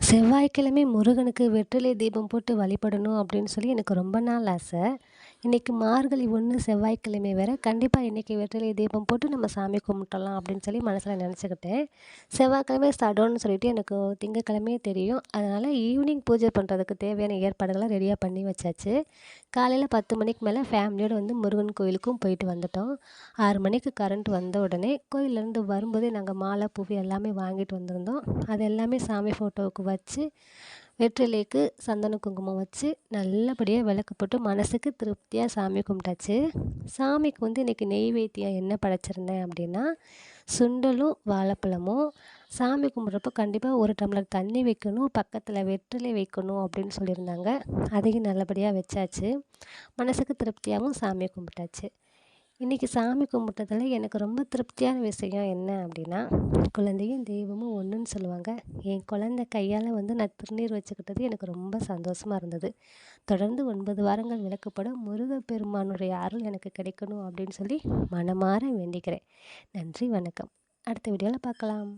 செவ்வாய்க்கிழமை முருகனுக்கு வெற்றிலை தீபம் போட்டு வழிபடணும் அப்படின்னு சொல்லி எனக்கு ரொம்ப நாள் ஆசை. இன்றைக்கி மார்கழி 1 செவ்வாய்க்கிழமை வேறு. கண்டிப்பாக இன்றைக்கி வெற்றிலை தீபம் போட்டு நம்ம சாமி கும்பிட்டலாம் அப்படின்னு சொல்லி மனசில் நினச்சிக்கிட்டேன். செவ்வாய்க்கிழமை ஸ்டார்டோன்னு சொல்லிட்டு எனக்கு திங்கக்கிழமையே தெரியும். அதனால் ஈவினிங் பூஜை பண்ணுறதுக்கு தேவையான ஏற்பாடுகளை ரெடியாக பண்ணி வச்சாச்சு. காலையில் 10 மணிக்கு மேலே ஃபேமிலியோடு வந்து முருகன் கோயிலுக்கும் போயிட்டு வந்துட்டோம். 6 மணிக்கு கரண்ட் வந்த உடனே கோயிலேருந்து வரும்போதே நாங்கள் மாலை பூ எல்லாமே வாங்கிட்டு வந்திருந்தோம். அது எல்லாமே சாமி ஃபோட்டோவுக்கு வச்சு வெற்றிலைக்கு சந்தன குங்குமம் வச்சு நல்லபடியாக விளக்கு போட்டு மனசுக்கு திருப்தியாக சாமி கும்பிட்டாச்சு. சாமிக்கு வந்து இன்றைக்கி நெய்வேத்தியம் என்ன படைச்சிருந்தேன் அப்படின்னா, சுண்டலும் வாழைப்பழமும். சாமி கும்பிட்றப்போ கண்டிப்பாக 1 டம்ளர் தண்ணி வைக்கணும், பக்கத்தில் வெற்றிலை வைக்கணும் அப்படின்னு சொல்லியிருந்தாங்க. அதையும் நல்லபடியாக வச்சாச்சு. மனசுக்கு திருப்தியாகவும் சாமியை கும்பிட்டாச்சு. இன்றைக்கி சாமி கும்பிட்டதில் எனக்கு ரொம்ப திருப்தியான விஷயம் என்ன அப்படின்னா, குழந்தையும் தெய்வமும் ஒன்றுன்னு சொல்லுவாங்க. என் குழந்தை கையால் வந்து நான் திருநீர் வச்சுக்கிட்டது எனக்கு ரொம்ப சந்தோஷமாக இருந்தது. தொடர்ந்து 9 வாரங்கள் விளக்கப்பட முருகப்பெருமானுடைய அருள் எனக்கு கிடைக்கணும் அப்படின்னு சொல்லி மனமாற வேண்டிக்கிறேன். நன்றி, வணக்கம். அடுத்த வீடியோவில் பார்க்கலாம்.